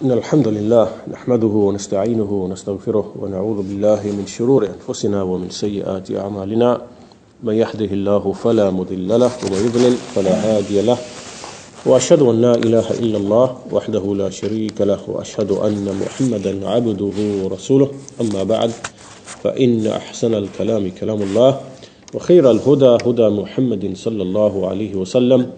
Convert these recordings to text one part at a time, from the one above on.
إن الحمد لله نحمده ونستعينه ونستغفره ونعوذ بالله من شرور أنفسنا ومن سيئات أعمالنا من يهده الله فلا مضل له ومن يضلل فلا هادي له وأشهد أن لا إله إلا الله وحده لا شريك له وأشهد أن محمدا عبده ورسوله أما بعد فإن أحسن الكلام كلام الله وخير الهدى هدى محمد صلى الله عليه وسلم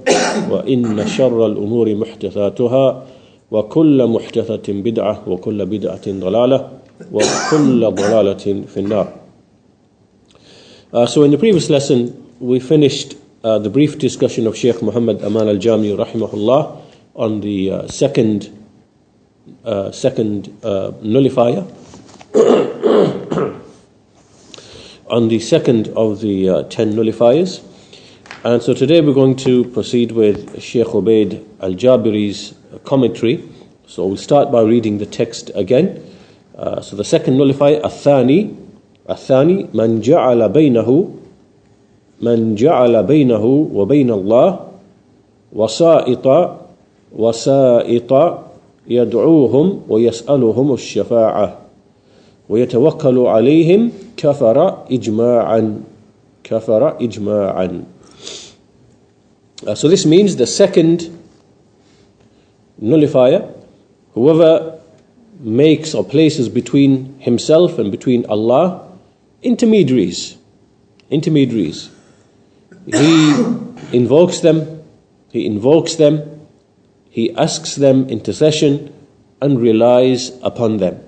وإن شر الأمور محدثاتها وكل محدثة بدعة وكل بدعة ضلالة وكل ضلالة في النار. So in the previous lesson we finished the brief discussion of Sheikh Muhammad Aman al-Jami rahimahullah on the second nullifier on the second of the 10 nullifiers. And so today we're going to proceed with Sheikh Ubaid al-Jabiri's commentary. So we'll start by reading the text again. So the second nullifier, الثاني من جعل بينه وبين الله وسائط يدعوهم ويسألهم الشفاعة ويتوكل عليهم كفر إجماعا. So this means the second nullifier, whoever makes or places between himself and between Allah intermediaries, he invokes them, he asks them intercession and relies upon them.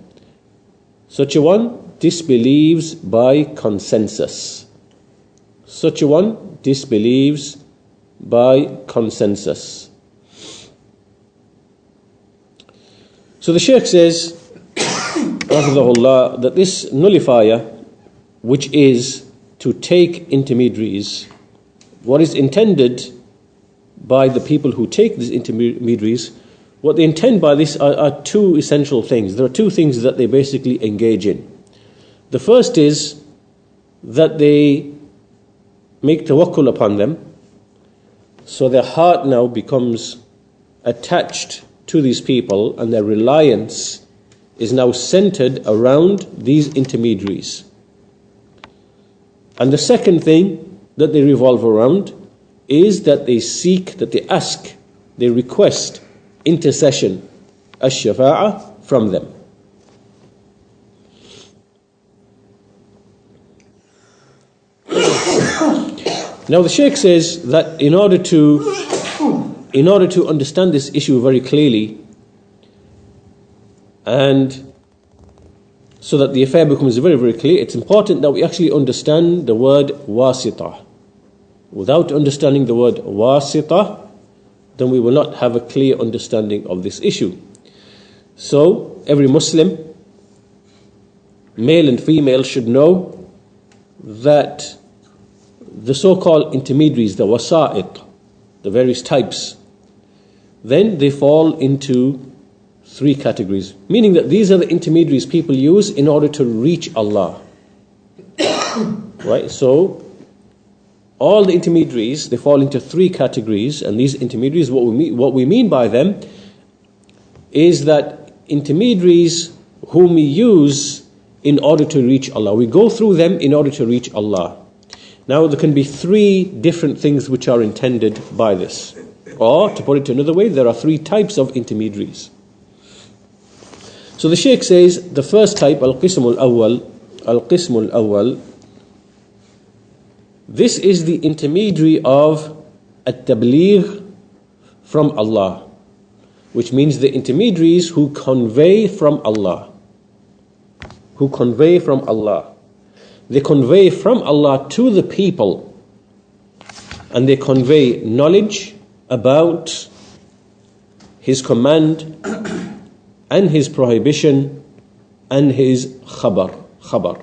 Such a one disbelieves by consensus. So the Shaykh says, Rahimahullah, that this nullifier, which is to take intermediaries, what is intended by the people who take these intermediaries, what they intend by this are two essential things. There are two things that they basically engage in. The first is that they make tawakkul upon them, so their heart now becomes attached to these people and their reliance is now centered around these intermediaries. And the second thing that they revolve around is that they seek, that they ask, they request intercession, ash-shafa'ah, from them. Now the Shaykh says that in order to understand this issue very clearly, and so that the affair becomes very, very clear, it's important that we actually understand the word wasita. Without understanding the word wasita, then we will not have a clear understanding of this issue. So every Muslim, male and female, should know that the so-called intermediaries, the wasa'it, the various types, then they fall into three categories, meaning that these are the intermediaries people use in order to reach Allah. Right? So all the intermediaries, they fall into three categories, and these intermediaries, what we mean by them is that intermediaries whom we use in order to reach Allah. We go through them in order to reach Allah. Now there can be three different things which are intended by this. Or, to put it another way, there are three types of intermediaries. So the Shaykh says, the first type, al-qism al-awwal, this is the intermediary of at-tabligh from Allah, which means the intermediaries who convey from Allah. They convey from Allah to the people, and they convey knowledge about His command and His prohibition and His khabar. Khabar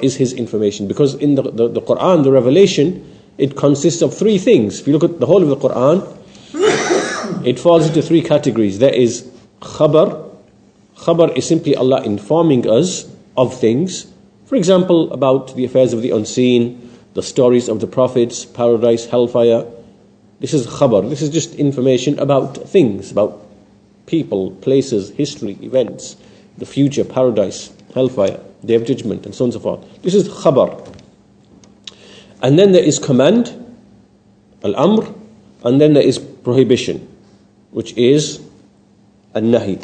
is His information, because in the Quran, the revelation, it consists of three things. If you look at the whole of the Quran, it falls into three categories. There is khabar. Khabar is simply Allah informing us of things. For example, about the affairs of the unseen, the stories of the prophets, paradise, hellfire. This is khabar. This is just information about things, about people, places, history, events, the future, paradise, hellfire, day of judgment, and so on and so forth. This is khabar. And then there is command, al-amr, and then there is prohibition, which is al-nahi.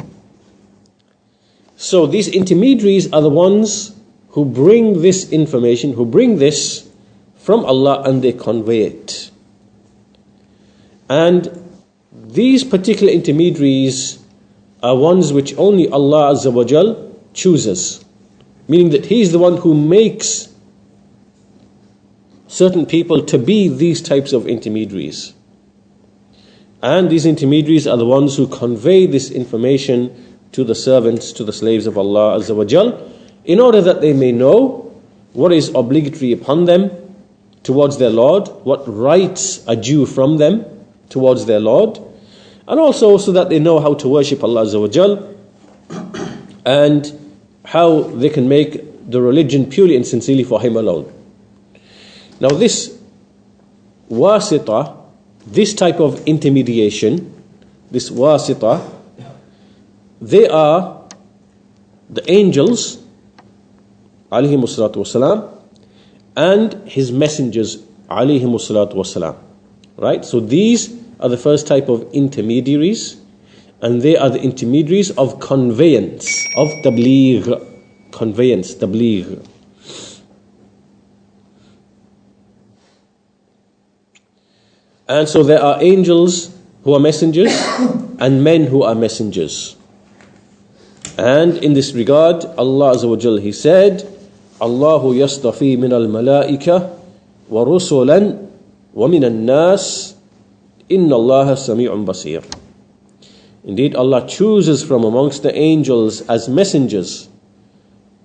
So these intermediaries are the ones who bring this information, who bring this from Allah, and they convey it. And these particular intermediaries are ones which only Allah Azza wa Jal chooses, meaning that He is the one who makes certain people to be these types of intermediaries. And these intermediaries are the ones who convey this information to the servants, to the slaves of Allah Azza wa Jal, in order that they may know what is obligatory upon them towards their Lord, what rights are due from them towards their Lord, and also so that they know how to worship Allah Azza wa Jal and how they can make the religion purely and sincerely for Him alone. Now this wasita, this type of intermediation, this wasita, they are the angels alayhimu salatu wasalam and His messengers alayhimu salatu wasalam. Right? So these are the first type of intermediaries, and they are the intermediaries of conveyance, of tabligh, conveyance, tabligh. And so there are angels who are messengers and men who are messengers. And in this regard, Allah Azza wa Jal, He said, Allahu yastafi min al-malaika wa rusulan wa min al-nas inna Allaha sami'un basir. Indeed, Allah chooses from amongst the angels as messengers.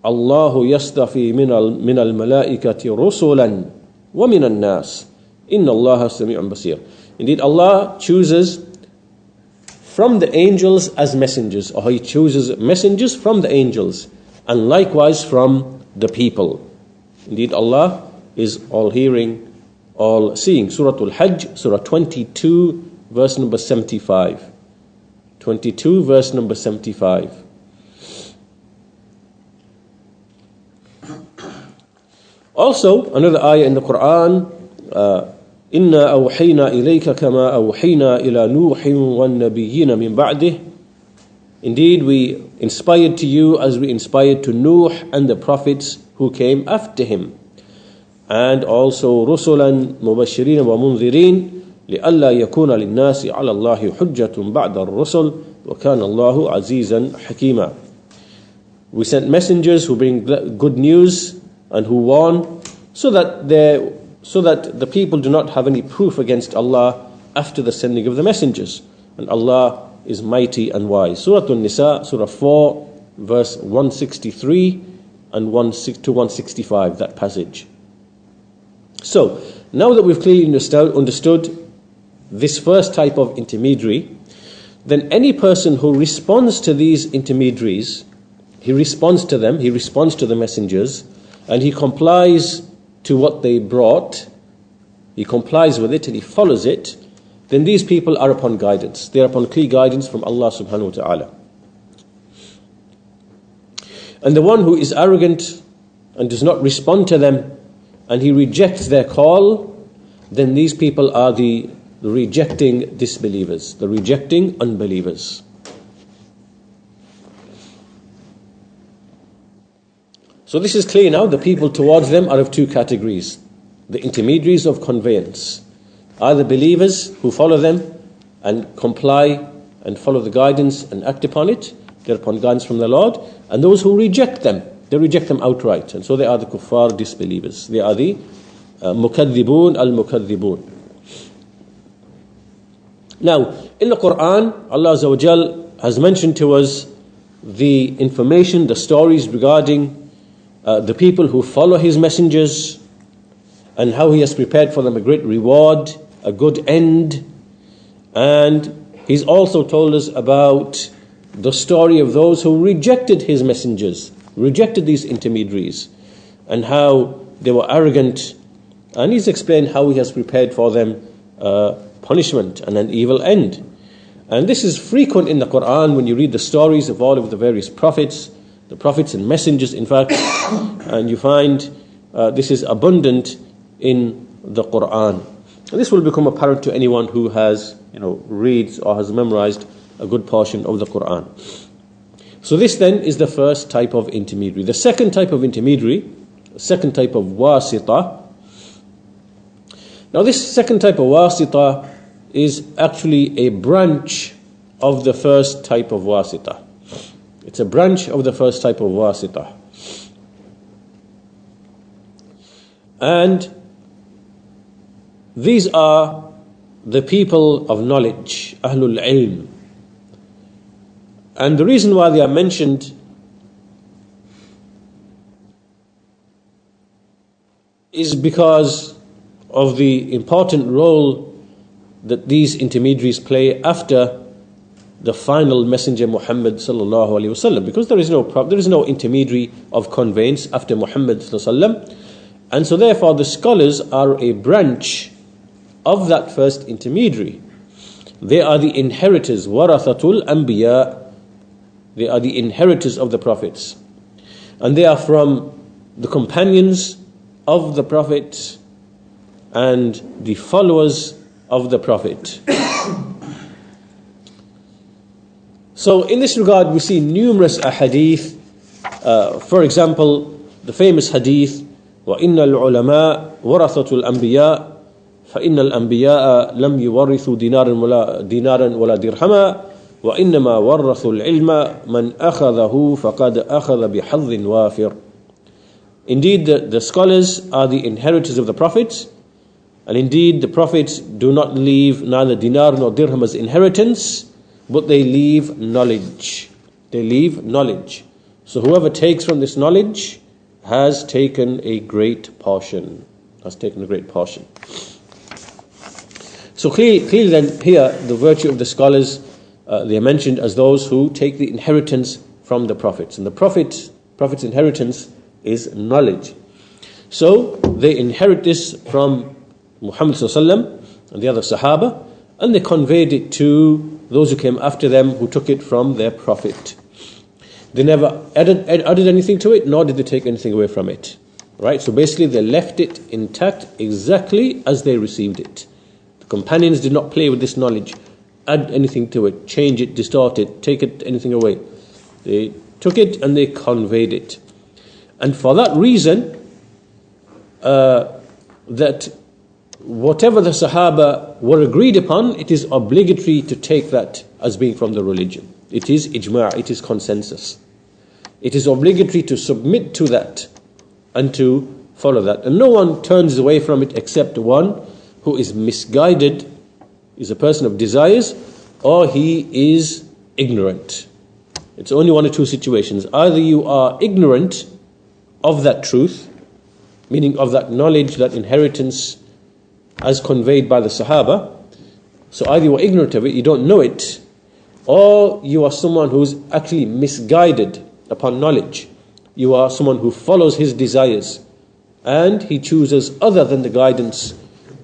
Allahu yastafi min al-malaikati rusulan wa min al-nas inna Allaha sami'un basir. Indeed, Allah chooses from the angels as messengers, or He chooses messengers from the angels, and likewise from the people. Indeed, Allah is all-hearing, all-seeing. Surah Al-Hajj, Surah 22, verse number 75. 22, verse number 75. Also, another ayah in the Quran, إِنَّا أَوْحَيْنَا إِلَيْكَ كَمَا أَوْحَيْنَا إِلَى نُوحٍ وَالنَّبِيِّينَ مِنْ بَعْدِهِ. Indeed, we inspired to you as we inspired to Nuh and the prophets who came after him. And also رُسُلًا مُبَشِّرِينَ وَمُنذِرِينَ لِأَلَّا يَكُونَ لِلنَّاسِ عَلَى اللَّهِ حُجَّةٌ بَعْدَ الرُّسُلِ وَكَانَ اللَّهُ عَزِيزًا حَكِيمًا. We sent messengers who bring good news and who warn, so that the people do not have any proof against Allah after the sending of the messengers. And Allah is mighty and wise. Surah An-Nisa, Surah 4, verse 163 and 165, that passage. So, now that we've clearly understood this first type of intermediary, then any person who responds to these intermediaries, he responds to them, he responds to the messengers, and he complies to what they brought, he complies with it and he follows it, then these people are upon guidance. They are upon clear guidance from Allah subhanahu wa ta'ala. And the one who is arrogant and does not respond to them, and he rejects their call, then these people are the rejecting disbelievers, the rejecting unbelievers. So this is clear now. The people towards them are of two categories. The intermediaries of conveyance are the believers who follow them and comply and follow the guidance and act upon it. They're upon guidance from the Lord. And those who reject them, they reject them outright. And so they are the kuffar, disbelievers. They are the mukaddibun al-mukaddibun. Now, in the Quran, Allah Azza wa Jal has mentioned to us the information, the stories regarding the people who follow His messengers, and how He has prepared for them a great reward, a good end. And He's also told us about the story of those who rejected His messengers, rejected these intermediaries, and how they were arrogant. And He's explained how He has prepared for them punishment and an evil end. And this is frequent in the Quran when you read the stories of all of the various prophets, the prophets and messengers, in fact, and you find this is abundant in the Quran. And this will become apparent to anyone who has, reads or has memorized a good portion of the Quran. So this then is the first type of intermediary. The second type of intermediary, the second type of wasita. Now this second type of wasita is actually a branch of the first type of wasita. It's a branch of the first type of wasita. And these are the people of knowledge, Ahlul Ilm. And the reason why they are mentioned is because of the important role that these intermediaries play after the final messenger Muhammad sallallahu alaihi wasallam, because there is no intermediary of conveyance after Muhammad sallallahu alaihi wasallam, and so therefore the scholars are a branch of that first intermediary. They are the inheritors, warathatul anbiya. They are the inheritors of the prophets, and they are from the companions of the prophet and the followers of the prophet. So in this regard we see numerous ahadith. For example, the famous hadith, وَإِنَّ الْعُلَمَاء وَرَثَةُ الْأَنْبِيَاءِ فَإِنَّ الْأَنْبِيَاءَ لَمْ يُوَرِّثُوا دِينارًا وَلَا دِرْهَمًا وَإِنَّمَا وَرَّثُوا الْعِلْمَ مَنْ أَخَذَهُ فَقَدْ أَخَذَ بِحَظٍّ وَافِرٍ. Indeed, the scholars are the inheritors of the prophets, and indeed the prophets do not leave neither dinar nor dirham as inheritance, but they leave knowledge. They leave knowledge. So whoever takes from this knowledge has taken a great portion. So clearly then here the virtue of the scholars, they are mentioned as those who take the inheritance from the prophets. And the prophet's inheritance is knowledge. So they inherit this from Muhammad sallallahu alaihi wasallam and the other Sahaba, and they conveyed it to those who came after them, who took it from their prophet. They never added anything to it, nor did they take anything away from it. Right? So basically they left it intact exactly as they received it. The companions did not play with this knowledge, add anything to it, change it, distort it, take anything away. They took it and they conveyed it. And for that reason, that whatever the Sahaba were agreed upon, it is obligatory to take that as being from the religion. It is ijma', it is consensus. It is obligatory to submit to that and to follow that. And no one turns away from it except one who is misguided, is a person of desires, or he is ignorant. It's only one or two situations. Either you are ignorant of that truth, meaning of that knowledge, that inheritance as conveyed by the Sahaba. So either you are ignorant of it, you don't know it, or you are someone who's actually misguided upon knowledge. You are someone who follows his desires and he chooses other than the guidance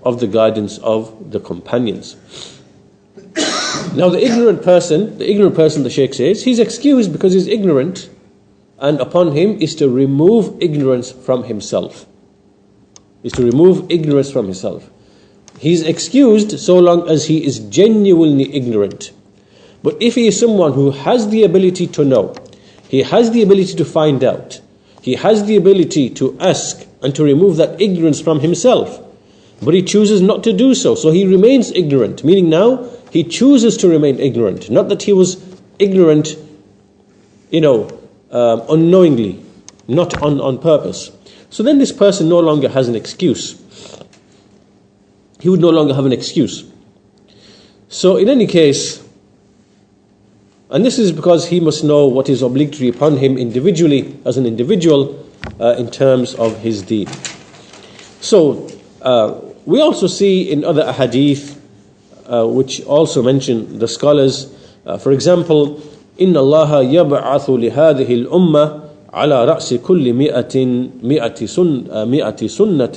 of the companions. Now the ignorant person, the Shaykh says, he's excused because he's ignorant, and upon him is to remove ignorance from himself. He's excused so long as he is genuinely ignorant. But if he is someone who has the ability to know, he has the ability to find out, he has the ability to ask and to remove that ignorance from himself, but he chooses not to do so, so he remains ignorant, meaning now he chooses to remain ignorant, not that he was ignorant, unknowingly, not on purpose. So then this person no longer has an excuse. He would no longer have an excuse. So in any case, and this is because he must know what is obligatory upon him individually, as an individual, in terms of his deed. So we also see in other ahadith, which also mention the scholars, for example, إِنَّ اللَّهَ يَبْعَثُ لِهَذِهِ الْأُمَّةِ على رأس كل مئة سنة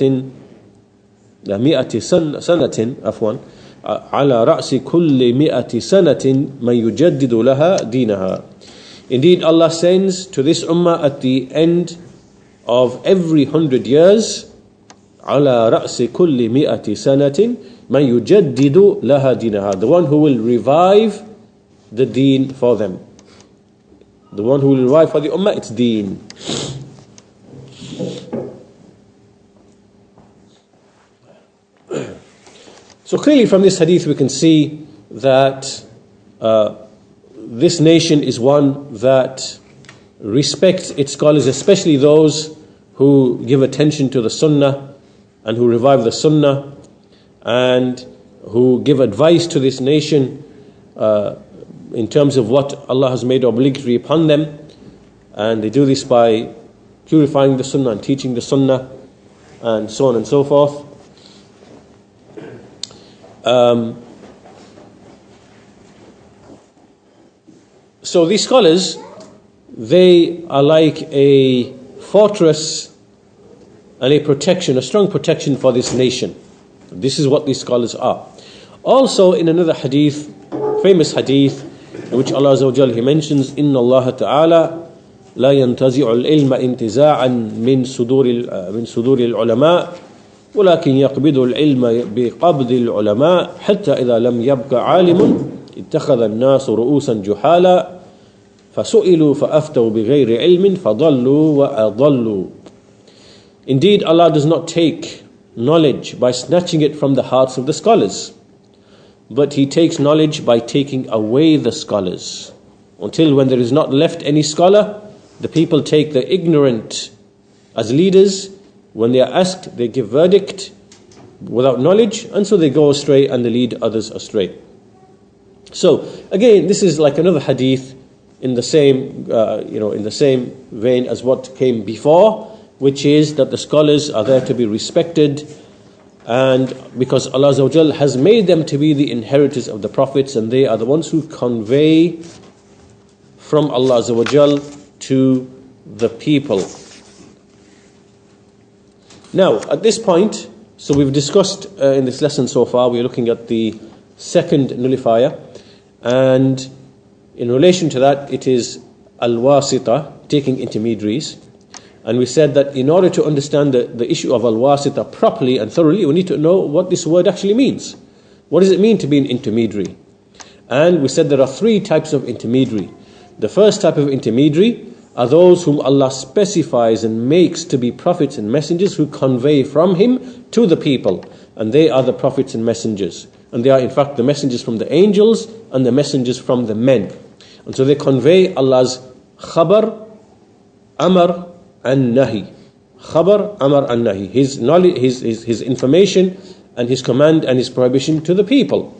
على رأس كل 100 سنة من يجدد لها دينها. Indeed, Allah sends to this ummah at the end of every 100 years, على رأس كل 100 سنة من يجدد لها دينها, the one who will revive the deen for them. The one who will revive for the ummah its deen. So clearly from this hadith we can see that this nation is one that respects its scholars, especially those who give attention to the sunnah and who revive the sunnah and who give advice to this nation in terms of what Allah has made obligatory upon them, and they do this by purifying the sunnah and teaching the sunnah and so on and so forth. So these scholars, they are like a fortress and a protection, a strong protection for this nation. This is what these scholars are. Also in another hadith, famous hadith, in which Allah Azza wa Jal, He mentions, إِنَّ اللَّهَ تَعَالَى لَا يَنْتَزِعُ الْعِلْمَ انْتِزَاعًا مِنْ صُدُورِ الْعُلَمَاءِ ولكن يقبض العلم بقبض العلماء حتى إذا لم يبق عالم اتخذ الناس رؤوسا جحالا فسئلوا فأفتوا بغير علم فضلوا وأضلوا. Indeed, Allah does not take knowledge by snatching it from the hearts of the scholars, but He takes knowledge by taking away the scholars. Until when there is not left any scholar, the people take the ignorant as leaders. When they are asked, they give verdict without knowledge, and so they go astray and they lead others astray. So again, this is like another hadith in the same, in the same vein as what came before, which is that the scholars are there to be respected, and because Allah Azza wa Jal has made them to be the inheritors of the prophets, and they are the ones who convey from Allah Azza wa Jal to the people. Now, at this point, so we've discussed in this lesson so far, we're looking at the second nullifier, and in relation to that, it is al-wasita, taking intermediaries. And we said that in order to understand the issue of al-wasita properly and thoroughly, we need to know what this word actually means. What does it mean to be an intermediary? And we said there are three types of intermediary. The first type of intermediary are those whom Allah specifies and makes to be prophets and messengers who convey from Him to the people. And they are the prophets and messengers. And they are in fact the messengers from the angels and the messengers from the men. And so they convey Allah's khabar, amar and nahi. Khabar, amar and nahi. His knowledge, his information and His command and His prohibition to the people.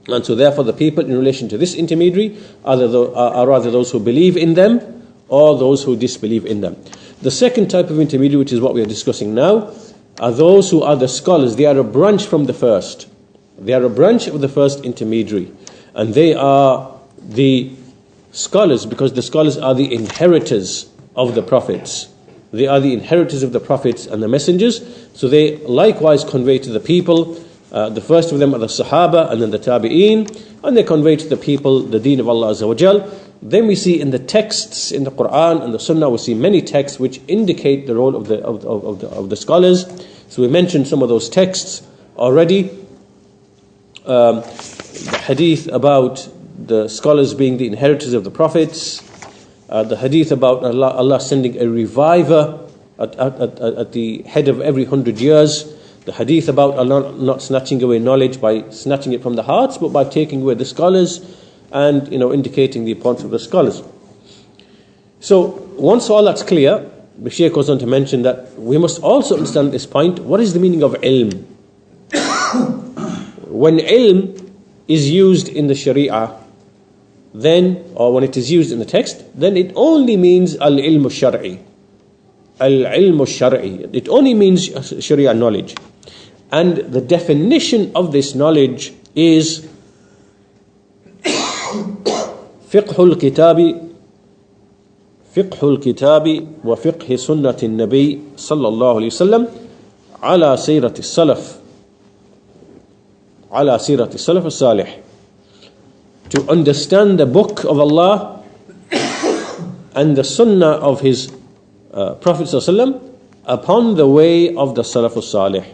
And so therefore the people in relation to this intermediary are rather those who believe in them or those who disbelieve in them. The second type of intermediary, which is what we are discussing now, are those who are the scholars. They are a branch from the first. They are a branch of the first intermediary. And they are the scholars because the scholars are the inheritors of the prophets. They are the inheritors of the prophets and the messengers. So they likewise convey to the people. The first of them are the Sahaba and then the Tabi'een. And they convey to the people the deen of Allah Azza wa Jal. Then we see in the texts in the Quran and the Sunnah, we see many texts which indicate the role of the scholars. So we mentioned some of those texts already. The hadith about the scholars being the inheritors of the prophets. The hadith about Allah sending a reviver at the head of every 100 years. The hadith about Allah not snatching away knowledge by snatching it from the hearts, but by taking away the scholars. And indicating the importance of the scholars. So once all that's clear, the Shaykh goes on to mention that we must also understand at this point what is the meaning of ilm. When ilm is used in the Sharia, then, or when it is used in the text, then it only means al-ilm al-shar'i. Al-ilm al-shar'i. It only means Sharia knowledge. And the definition of this knowledge is فقه الكتاب وفقه سنة النبي صلى الله عليه وسلم على سيرة السلف. ala sirat as-salaf as-salih, to understand the book of Allah and the sunnah of his Prophet ﷺ upon the way of the Salaf as-Salih,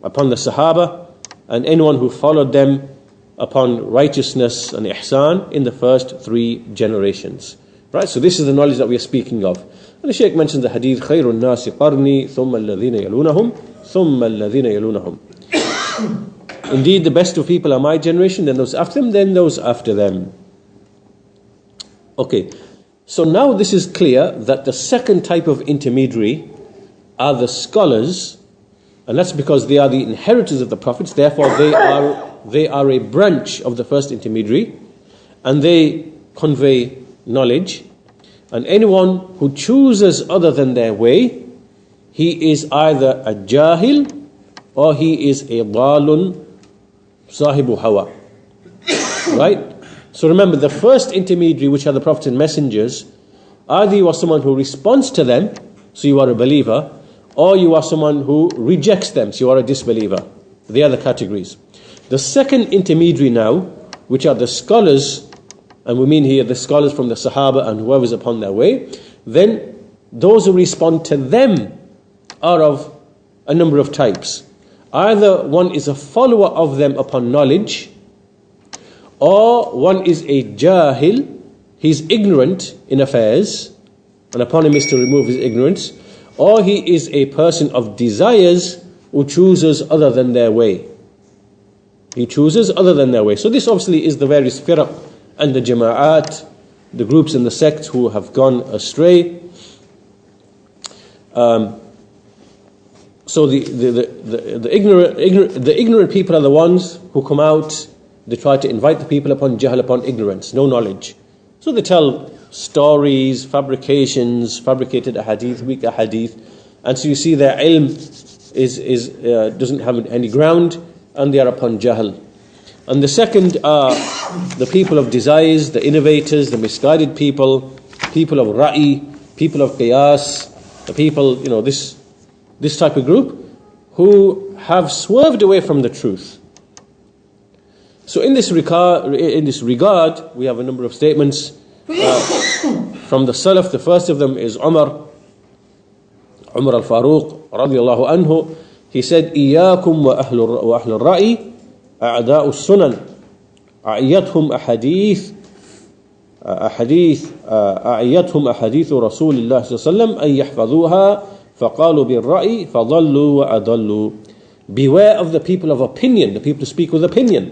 upon the Sahaba and anyone who followed them upon righteousness and ihsan in the first 3 generations. Right, so this is the knowledge that we are speaking of. And the Shaykh mentions the hadith, خَيْرُ النَّاسِ قَرْنِي ثُمَّ الَّذِينَ يَلُونَهُمْ ثُمَّ الَّذِينَ يَلُونَهُمْ. Indeed, the best of people are my generation, then those after them, then those after them. Okay, so now this is clear that the second type of intermediary are the scholars, and that's because they are the inheritors of the prophets, therefore they are a branch of the first intermediary, and they convey knowledge. And anyone who chooses other than their way, he is either a jahil or he is a dalun sahibu hawa. Right? So remember, the first intermediary, which are the prophets and messengers, either you are someone who responds to them, so you are a believer, or you are someone who rejects them, so you are a disbeliever. They are the categories. The second intermediary now, which are the scholars, and we mean here the scholars from the Sahaba and whoever is upon their way, then those who respond to them are of a number of types. Either one is a follower of them upon knowledge, or one is a jahil, he's ignorant in affairs, and upon him is to remove his ignorance, or he is a person of desires who chooses other than their way. He chooses other than their way. So this obviously is the various firaq and the jama'at, the groups and the sects who have gone astray. So the ignorant people are the ones who come out. They try to invite the people upon jahl, upon ignorance, no knowledge. So they tell stories, fabrications, fabricated ahadith, weak ahadith, and so you see their ilm doesn't have any ground, and they are upon jahl. And the second are the people of desires, the innovators, the misguided people, people of ra'i, people of qiyas, the people, this type of group who have swerved away from the truth. So in this regard, we have a number of statements from the Salaf. The first of them is Umar al-Faruq radiyallahu anhu. He said, إِيَّاكُمْ وَأَهْلُ الرَّأِي أَعْدَاءُ السُّنَنِ أَعِيَّتْهُمْ أحاديث رسول الله صلى الله عليه وسلم أن يحفظوها فقالوا بالرأي فضلوا وأضلوا. Beware of the people of opinion, the people who speak with opinion.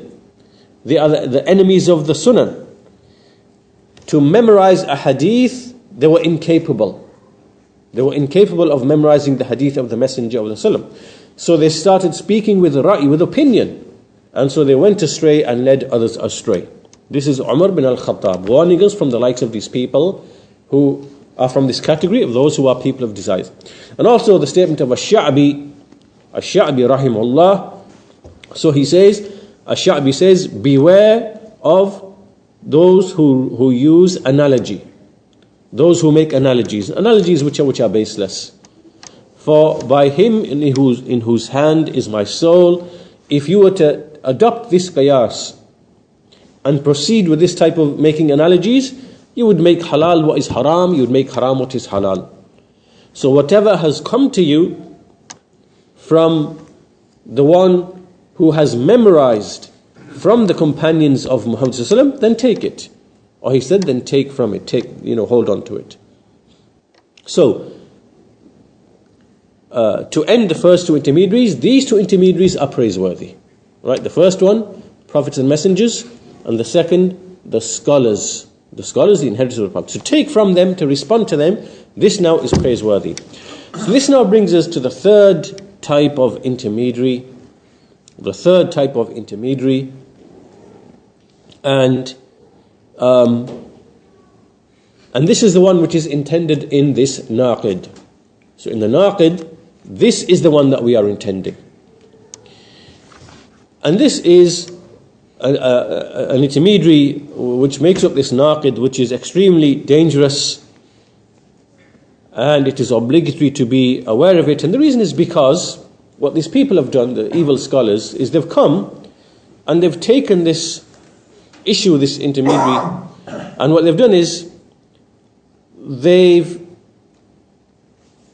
They are the enemies of the Sunnah. To memorize a hadith, they were incapable. They were incapable of memorizing the hadith of the Messenger of the Sallam. So they started speaking with ra'i, with opinion. And so they went astray and led others astray. This is Umar bin al-Khattab warning us from the likes of these people who are from this category of those who are people of desires. And also the statement of Ash-Sha'bi rahimahullah. So he says, Ash-Sha'bi says, beware of those who use analogy, those who make analogies which are baseless. For by him in whose hand is my soul, if you were to adopt this qiyas and proceed with this type of making analogies, you would make halal what is haram, you would make haram what is halal. So whatever has come to you from the one who has memorized from the companions of Muhammad sallallahu alaihi wasallam, then take it. Or he said, then take from it, hold on to it. So, to end the first two intermediaries, these two intermediaries are praiseworthy. Right? The first one, prophets and messengers, and the second, the scholars. The scholars, the inheritors of the prophets. To take from them, to respond to them, this now is praiseworthy. So this now brings us to the third type of intermediary. The third type of intermediary. And this is the one which is intended in this naqid. So in the naqid, this is the one that we are intending. And this is an intermediary which makes up this naqid, which is extremely dangerous, and it is obligatory to be aware of it. And the reason is because what these people have done, the evil scholars, is they've come and they've taken this issue, this intermediary, and what they've done is they've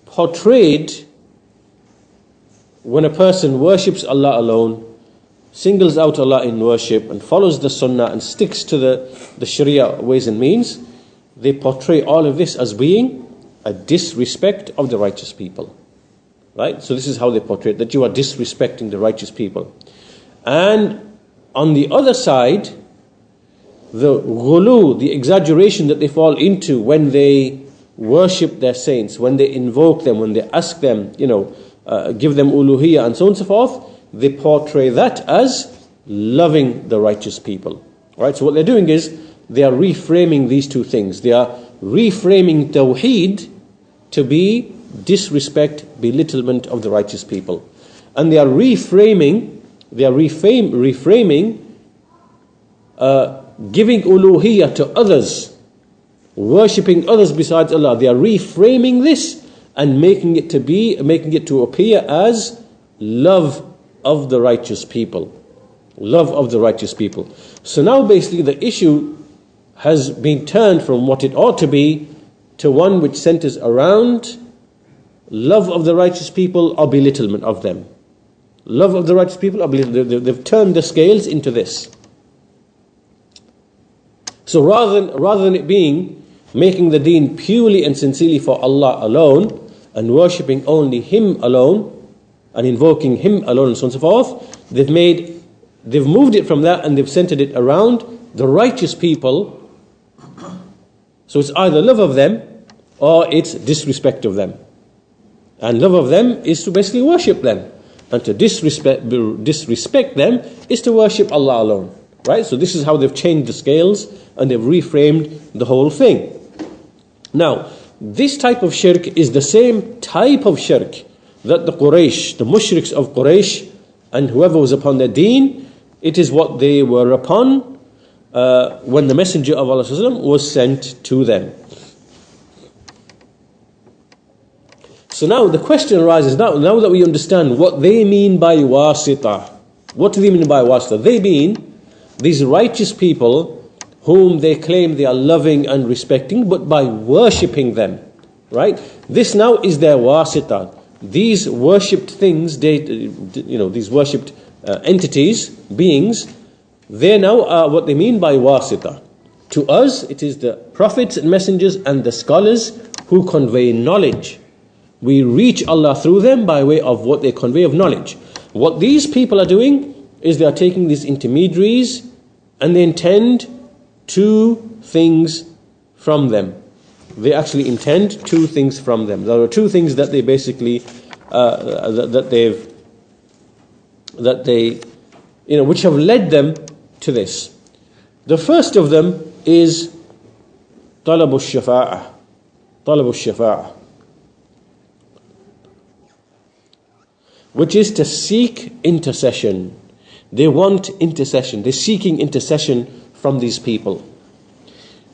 portrayed when a person worships Allah alone, singles out Allah in worship and follows the sunnah and sticks to the sharia ways and means, they portray all of this as being a disrespect of the righteous people. Right? So this is how they portray it, that you are disrespecting the righteous people. And on the other side, the ghulu, the exaggeration that they fall into when they worship their saints, when they invoke them, when they ask them, give them uluhiyya and so on and so forth, they portray that as loving the righteous people. Right? So what they're doing is they are reframing these two things. They are reframing tawheed to be disrespect, belittlement of the righteous people. And they are reframing giving uluhiyya to others, worshipping others besides Allah. They are reframing this and making it to appear as love of the righteous people. Love of the righteous people. So now basically the issue has been turned from what it ought to be to one which centers around love of the righteous people or belittlement of them. Love of the righteous people or belittlement. They've turned the scales into this. So rather than it being making the deen purely and sincerely for Allah alone and worshipping only Him alone and invoking Him alone and so on and so forth, they've moved it from that and they've centered it around the righteous people. So it's either love of them or it's disrespect of them. And love of them is to basically worship them. And to disrespect them is to worship Allah alone. Right? So this is how they've changed the scales and they've reframed the whole thing. Now, this type of shirk is the same type of shirk that the Quraysh, the mushriks of Quraysh, and whoever was upon their deen, it is what they were upon when the Messenger of Allah was sent to them. So now the question arises, now that we understand what they mean by wasita. What do they mean by wasita? They mean these righteous people whom they claim they are loving and respecting, but by worshipping them. Right? This now is their wasita. These worshipped things, these worshipped entities, beings, they now are what they mean by wasita. To us, it is the prophets and messengers and the scholars who convey knowledge. We reach Allah through them by way of what they convey of knowledge. What these people are doing is they are taking these intermediaries and they intend two things from them. They actually intend two things from them. There are two things that they basically which have led them to this. The first of them is طلب الشفاعة, which is to seek intercession. They want intercession. They're seeking intercession from these people.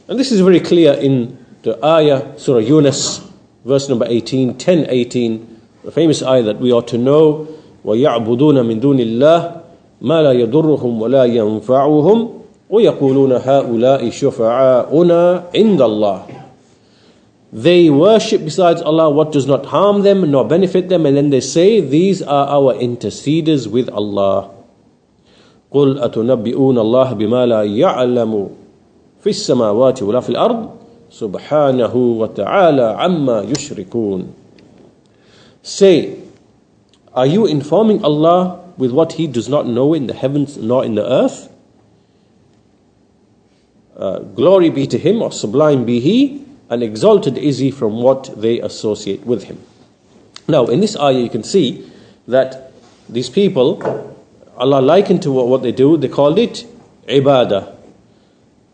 And this is very clear in the ayah, Surah Yunus, verse number 10:18, the famous ayah that we ought to know, وَيَعْبُدُونَ مِن دُونِ اللَّهِ مَا لَا يَضُرُّهُمْ وَلَا يَنْفَعُهُمْ وَيَقُولُونَ هَؤُلَاءِ شُفَعَاؤُنَا عِنْدَ اللَّهِ. They worship besides Allah what does not harm them nor benefit them, and then they say, these are our interceders with Allah. قُلْ أَتُنَبِّئُونَ اللَّهَ بِمَا لَا يَعْلَمُ فِي السَّمَاوَاتِ وَلَا فِي الْأَرْضِ سُبْحَانَهُ وَتَعَالَى عَمَّا يُشْرِكُونَ. Say, are you informing Allah with what He does not know in the heavens nor in the earth? Glory be to Him, or sublime be He, and exalted is He from what they associate with Him. Now, in this ayah you can see that these people, Allah likened to what they do, they called it ibadah.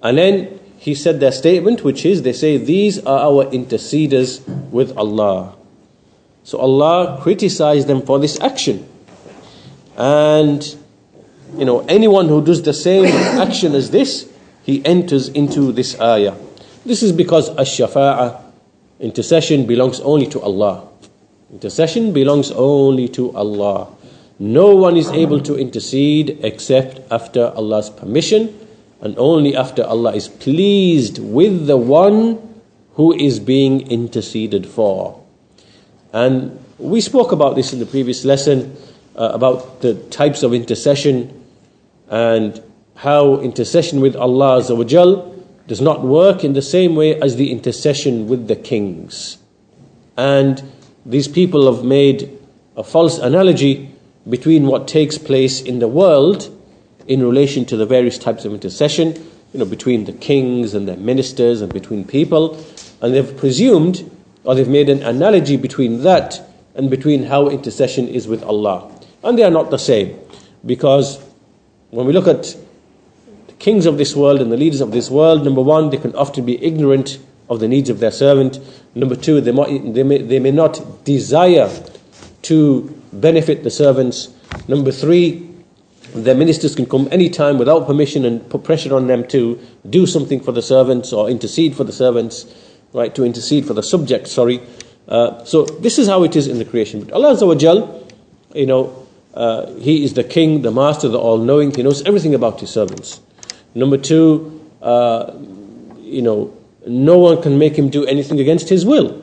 And then He said their statement, which is, they say, these are our interceders with Allah. So Allah criticized them for this action. And, anyone who does the same action as this, he enters into this ayah. This is because ash-shafa'ah, intercession, belongs only to Allah. Intercession belongs only to Allah. No one is able to intercede except after Allah's permission, and only after Allah is pleased with the one who is being interceded for. And we spoke about this in the previous lesson, about the types of intercession and how intercession with Allah Azza wa Jal does not work in the same way as the intercession with the kings. And these people have made a false analogy between what takes place in the world in relation to the various types of intercession, between the kings and their ministers and between people. And they've presumed, or they've made an analogy between that and between how intercession is with Allah. And they are not the same, because when we look at the kings of this world and the leaders of this world, number one, they can often be ignorant of the needs of their servant. Number two, they may not desire to benefit the servants. Number three, their ministers can come any time without permission and put pressure on them to do something for the servants or intercede for the servants, right? To intercede for the subjects, So this is how it is in the creation. But Allah Azza wa Jal, He is the king, the master, the all-knowing. He knows everything about His servants. Number two, no one can make Him do anything against His will.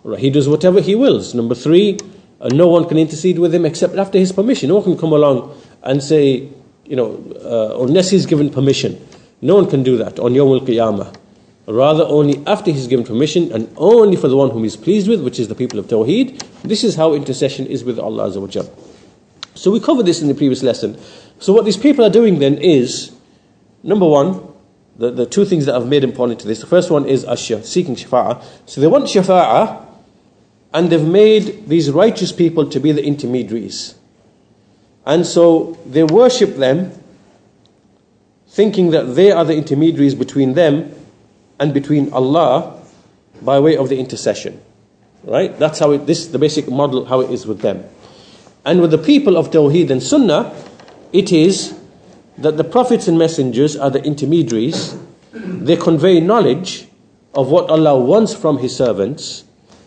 Right? He does whatever He wills. Number three, no one can intercede with Him except after His permission. No one can come along and say, unless He's given permission. No one can do that on Yawm al-Qiyamah. Rather, only after He's given permission, and only for the one whom He's pleased with, which is the people of Tawheed. This is how intercession is with Allah Azza wa Jal. So we covered this in the previous lesson. So what these people are doing then is, number one, the two things that I've made important to this. The first one is seeking shafa'ah. So they want shafa'ah, and they've made these righteous people to be the intermediaries. And so they worship them, thinking that they are the intermediaries between them and between Allah by way of the intercession. Right? That's how this is the basic model, how it is with them. And with the people of Tawheed and Sunnah, it is that the prophets and messengers are the intermediaries. They convey knowledge of what Allah wants from His servants.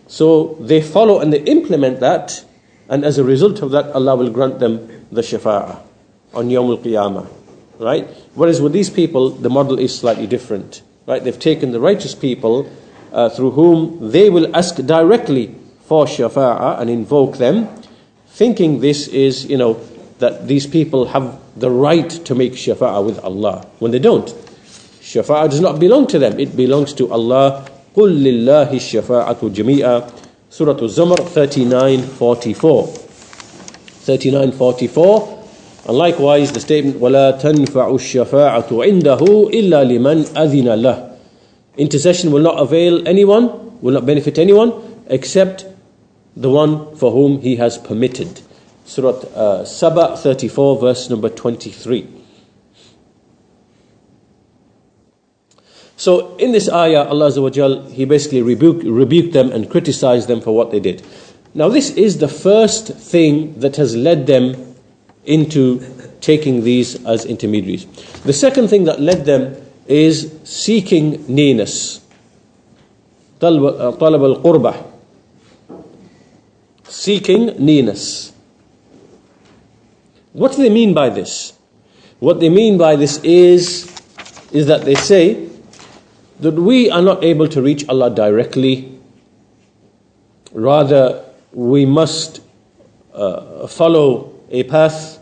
So they follow and they implement that, and as a result of that, Allah will grant them the shafa'ah on Yawm al-Qiyamah. Right? Whereas with these people, the model is slightly different. Right? They've taken the righteous people through whom they will ask directly for shafa'ah and invoke them, thinking this is, that these people have the right to make shafa'ah with Allah, when they don't. Shafa'ah does not belong to them, it belongs to Allah. قُلْ لِلَّهِ الشَّفَاعَةُ جَمِيعًا Surah Al-Zumar 39:44. 39:44. And likewise the statement, وَلَا تَنْفَعُ الشَّفَاعَةُ عِنْدَهُ إِلَّا لِمَنْ أَذِنَ لَهُ. Intercession will not avail anyone, will not benefit anyone, except the one for whom He has permitted. Surah Saba 34, verse number 23. So in this ayah, Allah Azza wa Jal, He basically rebuked them and criticized them for what they did. Now this is the first thing that has led them into taking these as intermediaries. The second thing that led them is seeking nearness. Talab al-qurbah. Seeking nearness. What do they mean by this? What they mean by this is that they say that we are not able to reach Allah directly. Rather, we must follow a path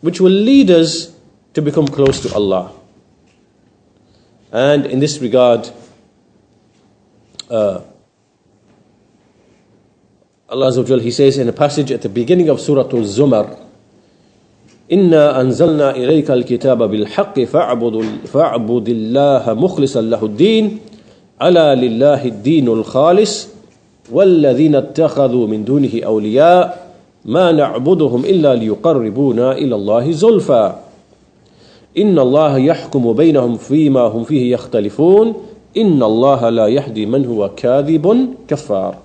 which will lead us to become close to Allah. And in this regard, Allah Azza wa Jal, He says in a passage at the beginning of Surah Al-Zumar, إِنَّا أَنزَلْنَا إِلَيْكَ الْكِتَابَ بِالْحَقِّ فَاعْبُدِ اللَّهَ مُخْلِصًا لَهُ الدِّينَ أَلَا لِلَّهِ الدِّينُ الْخَالِصِ وَالَّذِينَ اتَّخَذُوا مِن دُونِهِ أَوْلِيَاءَ مَا نَعْبُدُهُمْ إِلَّا لِيُقَرِّبُونَا إِلَى اللَّهِ زُلْفَى إِنَّ اللَّهَ يَحْكُمُ بَيْنَهُمْ فِيمَا هُمْ فِيهِ يَخْتَلِفُونَ إِنَّ اللَّهَ لَا يَهْدِي مَنْ هُوَ كَاذِبٌ كَفَّارٌ.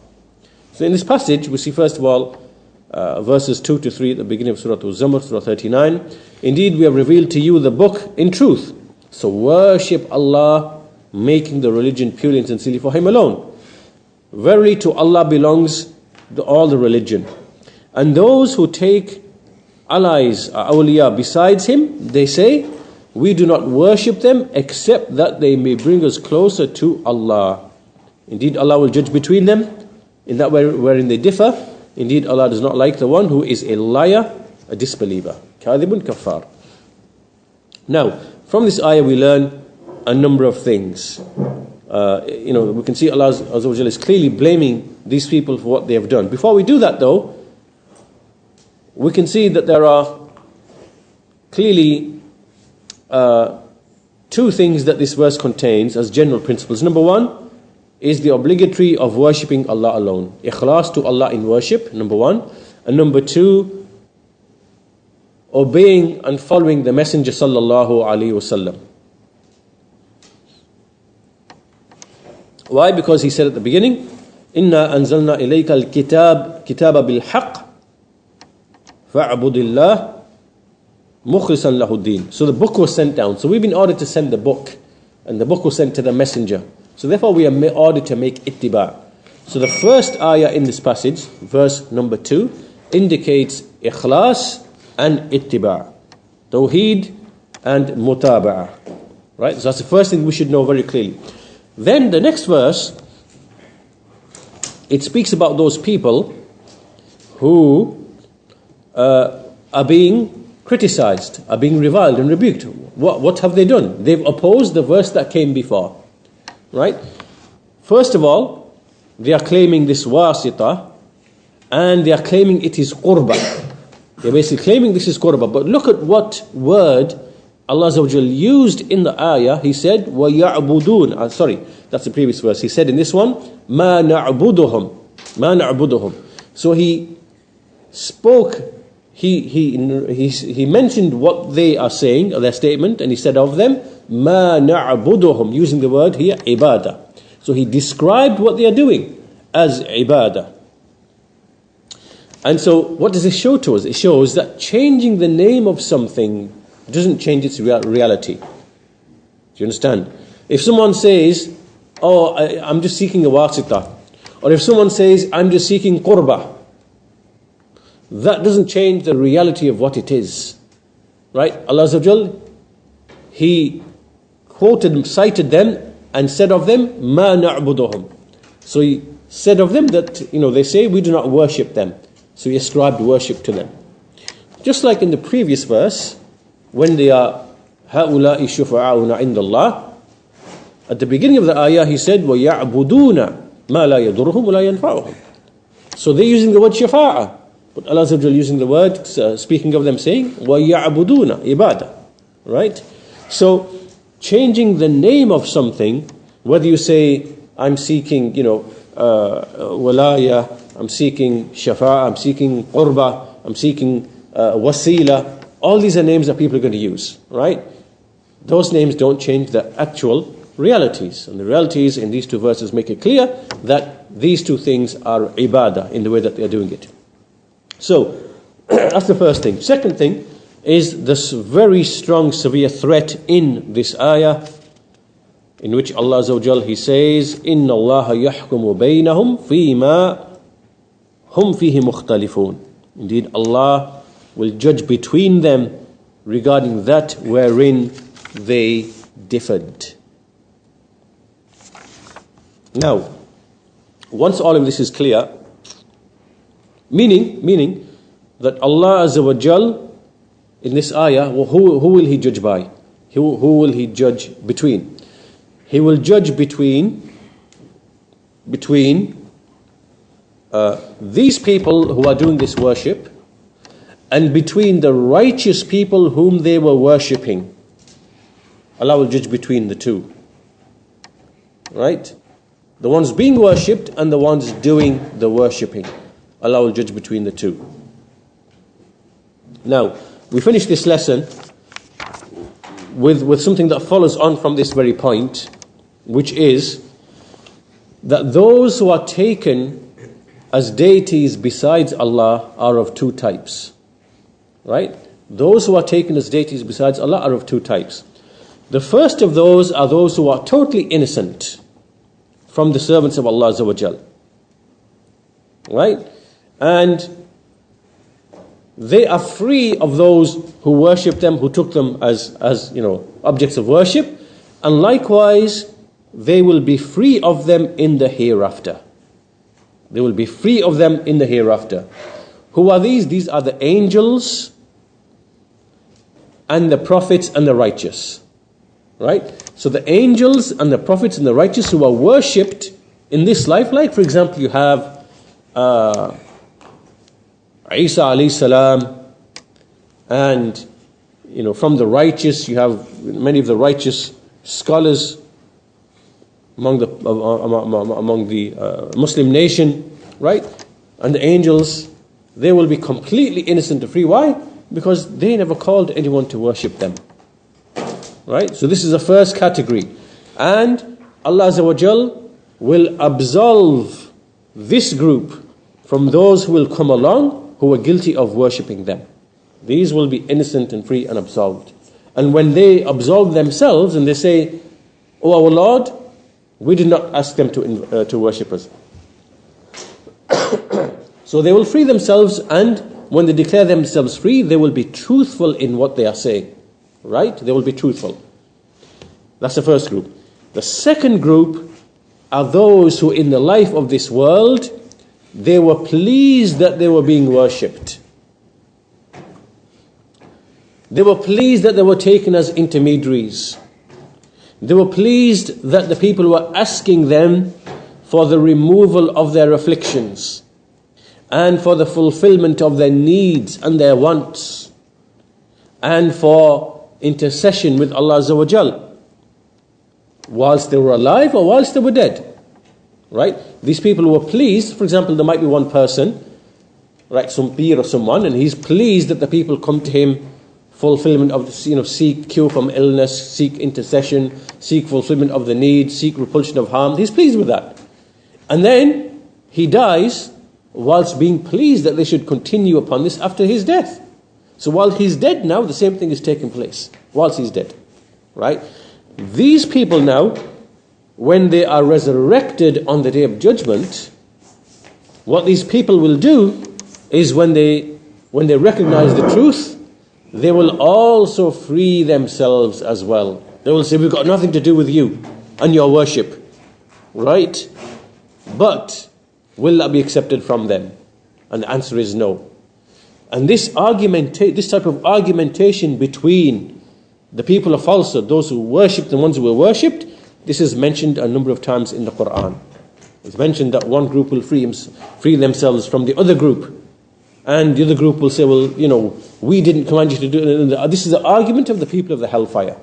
So in this passage, we see first of all verses 2 to 3 at the beginning of Surah Al-Zumar, Surah 39. Indeed, we have revealed to you the book in truth. So worship Allah, making the religion purely and sincerely for Him alone. Verily to Allah belongs all the religion. And those who take allies, awliya, besides him, they say, we do not worship them except that they may bring us closer to Allah. Indeed, Allah will judge between them in that wherein they differ. Indeed, Allah does not like the one who is a liar, a disbeliever. Kadhibun kafar. Now, from this ayah we learn a number of things. We can see Allah Azza wa Jalla is clearly blaming these people for what they have done. Before we do that though, we can see that there are clearly two things that this verse contains as general principles. Number one is the obligatory of worshipping Allah alone. Ikhlas to Allah in worship, number one. And number two, obeying and following the Messenger sallallahu alaihi wasallam. Why? Because he said at the beginning, Inna anzalna ilayka al-kitaba bil-haqq fa'budillah mukhlisan lahu-d-din. So the book was sent down. So we've been ordered to send the book, and the book was sent to the messenger. So therefore we are ordered to make ittiba. So the first ayah in this passage, verse number 2, indicates ikhlas and ittiba, tawheed and mutaba'a. Right? So that's the first thing we should know very clearly. Then the next verse, it speaks about those people who are being criticized, are being reviled and rebuked. What have they done? They've opposed the verse that came before. Right? First of all, they are claiming this wasita, and they are claiming it is qurba. They're basically claiming this is qurba. But look at what word Allah Azza wa Jal used in the ayah. He said, وَيَعْبُدُونَ. Sorry, that's the previous verse. He said in this one, مَا نَعْبُدُهُمْ. So he spoke, he mentioned what they are saying, or their statement, and he said of them, مَا نَعْبُدُهُمْ, using the word here, ibadah. So he described what they are doing as ibadah. And so what does this show to us? It shows that changing the name of something doesn't change its reality. Do you understand? If someone says, I'm just seeking a wasita, or if someone says, I'm just seeking qurba, that doesn't change the reality of what it is. Right? Allah Azza wa Jal, He cited them and said of them, مَا نَعْبُدُهُمْ. So He said of them that, they say, we do not worship them. So He ascribed worship to them. Just like in the previous verse, when they are هَؤُلَاءِ شُفَعَاؤُنَا عِنْدَ اللَّهِ, at the beginning of the ayah He said وَيَعْبُدُونَ مَا لَا يَضُرُّهُمْ وَلَا يَنْفَعُهُم. So they're using the word shafa'ah, but Allah Azza wa Jalla using the word, speaking of them, saying وَيَعْبُدُونَ ibadah. Right? So changing the name of something, whether you say I'm seeking walaya, I'm seeking shafa'ah, I'm seeking qurba, I'm seeking wasila, all these are names that people are going to use, right? Those names don't change the actual realities. And the realities in these two verses make it clear that these two things are ibadah in the way that they are doing it. So, that's the first thing. Second thing is this very strong, severe threat in this ayah, in which Allah Azza wa Jal, He says, إِنَّ اللَّهَ يَحْكُمُ بَيْنَهُمْ فِي مَا هُمْ فِيهِ مُخْتَلِفُونَ. Indeed, Allah will judge between them regarding that wherein they differed. Now, once all of this is clear, meaning that Allah Azza wa Jal, in this ayah, who will He judge by? Who will He judge between? He will judge between these people who are doing this worship, and between the righteous people whom they were worshipping. Allah will judge between the two. Right? The ones being worshipped and the ones doing the worshipping. Allah will judge between the two. Now, we finish this lesson with something that follows on from this very point, which is that those who are taken as deities besides Allah are of two types. Right? Those who are taken as deities besides Allah are of two types. The first of those are those who are totally innocent from the servants of Allah Azza wa Jal. Right? And they are free of those who worship them, who took them as objects of worship. And likewise, they will be free of them in the hereafter. They will be free of them in the hereafter. Who are these? These are the angels and the prophets and the righteous. Right? So the angels and the prophets and the righteous who are worshipped in this life, like for example you have Isa alayhi salam, and from the righteous you have many of the righteous scholars among the Muslim nation, right? And the angels, they will be completely innocent and free. Why? Because they never called anyone to worship them, right? So this is the first category, and Allah Azza wa Jal will absolve this group from those who will come along who are guilty of worshipping them. These will be innocent and free and absolved. And when they absolve themselves and they say, "Oh our Lord, we did not ask them to worship us," so they will free themselves, and when they declare themselves free, they will be truthful in what they are saying. Right? They will be truthful. That's the first group. The second group are those who in the life of this world, they were pleased that they were being worshipped. They were pleased that they were taken as intermediaries. They were pleased that the people were asking them for the removal of their afflictions and for the fulfillment of their needs and their wants and for intercession with Allah Azza wa Jal, whilst they were alive or whilst they were dead. Right? These people were pleased. For example, there might be one person, right, some peer or someone, and he's pleased that the people come to him, fulfillment of seek cure from illness, seek intercession, seek fulfillment of the need, seek repulsion of harm. He's pleased with that. And then he dies whilst being pleased that they should continue upon this after his death. So while he's dead now, the same thing is taking place whilst he's dead. Right? These people now, when they are resurrected on the Day of Judgment, what these people will do is when they recognize the truth, they will also free themselves as well. They will say, "We've got nothing to do with you and your worship." Right? But will that be accepted from them? And the answer is no. And this type of argumentation between the people of falsehood, those who worshipped and ones who were worshipped, this is mentioned a number of times in the Quran. It's mentioned that one group will free themselves from the other group. And the other group will say, "Well, we didn't command you to do it." This is the argument of the people of the hellfire.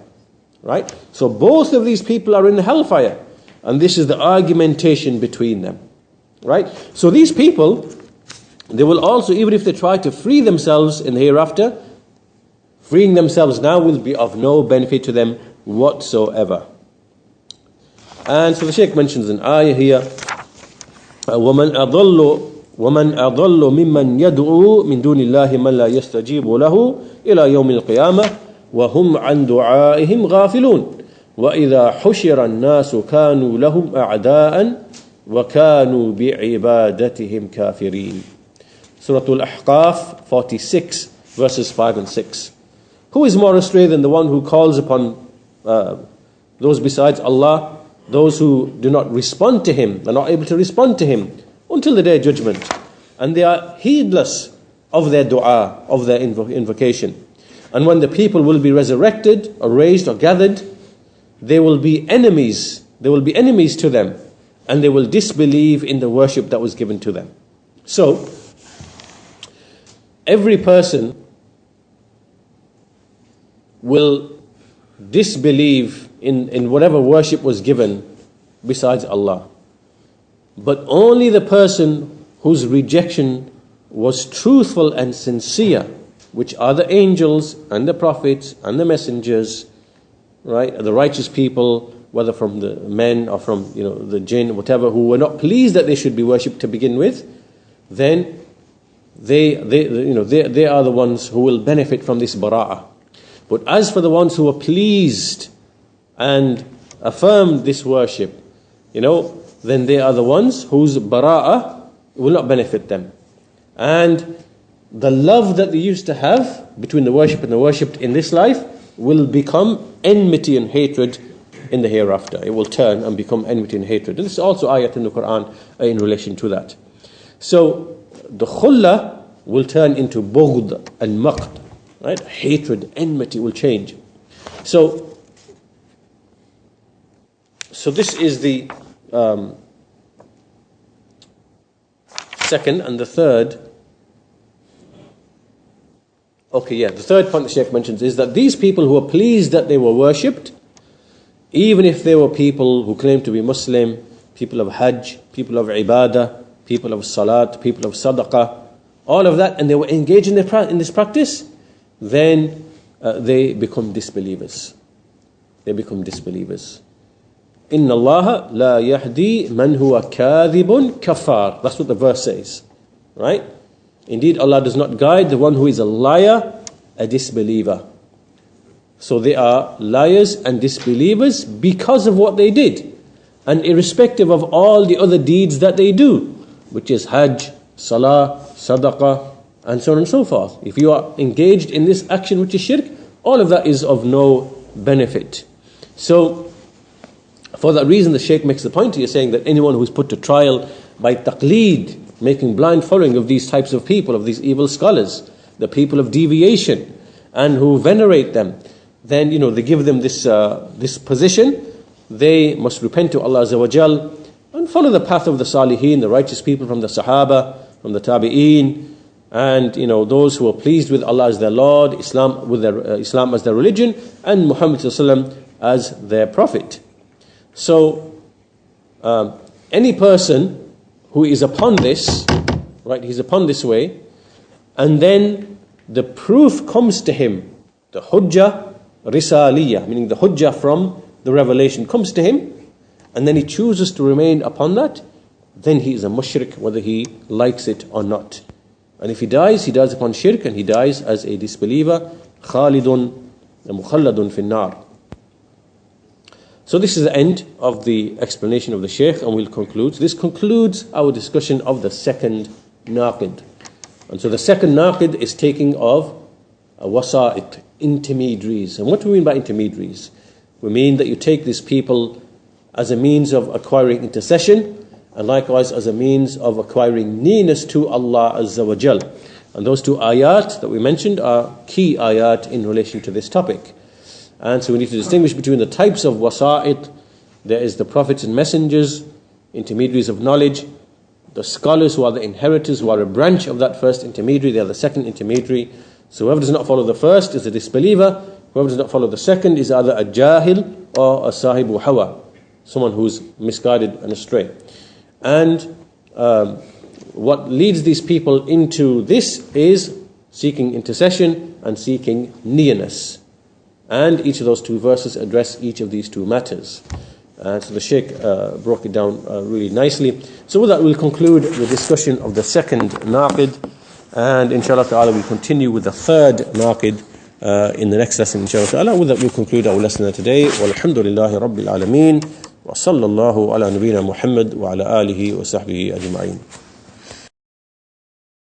Right? So both of these people are in the hellfire. And this is the argumentation between them. Right? So these people, they will also, even if they try to free themselves in the hereafter, freeing themselves now will be of no benefit to them whatsoever. And so the Shaykh mentions an ayah here, وَمَنْ أَضَلُّ مِمَّنْ يَدْعُو مِنْ دُونِ اللَّهِ مَنْ لَا يَسْتَجِيبُ لَهُ إِلَى يَوْمِ الْقِيَامَةِ وَهُمْ عَنْ دُعَائِهِمْ غَافِلُونَ وَإِذَا حُشِرَ النَّاسُ كَانُوا لَهُمْ أَعْدَاءً وَكَانُوا بِعِبَادَتِهِمْ كَافِرِينَ. Surah Al-Ahqaf 46 verses 5 and 6. Who is more astray than the one who calls upon those besides Allah, those who do not respond to him, are not able to respond to him until the Day of Judgment, and they are heedless of their dua, of their invocation. And when the people will be resurrected or raised or gathered, they will be enemies to them, and they will disbelieve in the worship that was given to them. So every person will disbelieve in whatever worship was given besides Allah. But only the person whose rejection was truthful and sincere, which are the angels and the prophets and the messengers, right, the righteous people, whether from the men or from the jinn, whatever, who were not pleased that they should be worshipped to begin with, then they are the ones who will benefit from this bara'ah. But as for the ones who are pleased and affirmed this worship, then they are the ones whose bara'ah will not benefit them. And the love that they used to have between the worship and the worshipped in this life will become enmity and hatred in the hereafter. It will turn and become enmity and hatred. And this is also ayat in the Quran in relation to that. So the khulla will turn into bughd and maqt, right? Hatred, enmity will change. So this is the second, and the third. The third point the Shaykh mentions is that these people who are pleased that they were worshipped, even if they were people who claim to be Muslim, people of Hajj, people of Ibadah, people of Salat, people of Sadaqah, all of that, and they were engaged in this practice, then they become disbelievers. They become disbelievers. Inna Allah la yahdi man huwa kadhibun kafar. That's what the verse says, right? Indeed, Allah does not guide the one who is a liar, a disbeliever. So they are liars and disbelievers because of what they did, and irrespective of all the other deeds that they do, which is Hajj, Salah, Sadaqah, and so on and so forth. If you are engaged in this action which is shirk, all of that is of no benefit. So for that reason, the Shaykh makes the point here, saying that anyone who is put to trial by taqleed, making blind following of these types of people, of these evil scholars, the people of deviation, and who venerate them, then they give them this position. They must repent to Allah Azza wa Jal and follow the path of the Salihin, the righteous people from the Sahaba, from the Tabi'een, and those who are pleased with Allah as their Lord, Islam as their religion, and Muhammad ﷺ as their prophet. So any person who is upon this, right, he's upon this way, and then the proof comes to him, the hujjah risaliyah, meaning the hujjah from the revelation comes to him, and then he chooses to remain upon that, then he is a mushrik, whether he likes it or not. And if he dies upon shirk, and he dies as a disbeliever, khalidun mukhalladun fin nar. So this is the end of the explanation of the Shaykh, and we'll conclude. This concludes our discussion of the second naqid. And so the second naqid is taking of wasa'it, intermediaries. And what do we mean by intermediaries? We mean that you take these people as a means of acquiring intercession, and likewise as a means of acquiring nearness to Allah Azza wa Jal. And those two ayat that we mentioned are key ayat in relation to this topic. And so we need to distinguish between the types of wasa'it. There is the prophets and messengers, intermediaries of knowledge, the scholars who are the inheritors, who are a branch of that first intermediary, they are the second intermediary. So whoever does not follow the first is a disbeliever, whoever does not follow the second is either a jahil or a sahibu hawa, someone who's misguided and astray. And what leads these people into this is seeking intercession and seeking nearness. And each of those two verses address each of these two matters. So the Shaykh broke it down really nicely. So with that, we'll conclude the discussion of the second naqid. And inshallah ta'ala, we'll continue with the third naqid in the next lesson, inshallah ta'ala. With that, we'll conclude our lesson today. Walhamdulillahi Rabbil Alameen. Wa sallallahu ala nabiyyina Muhammad wa ala alihi wa sahbihi ajma'in.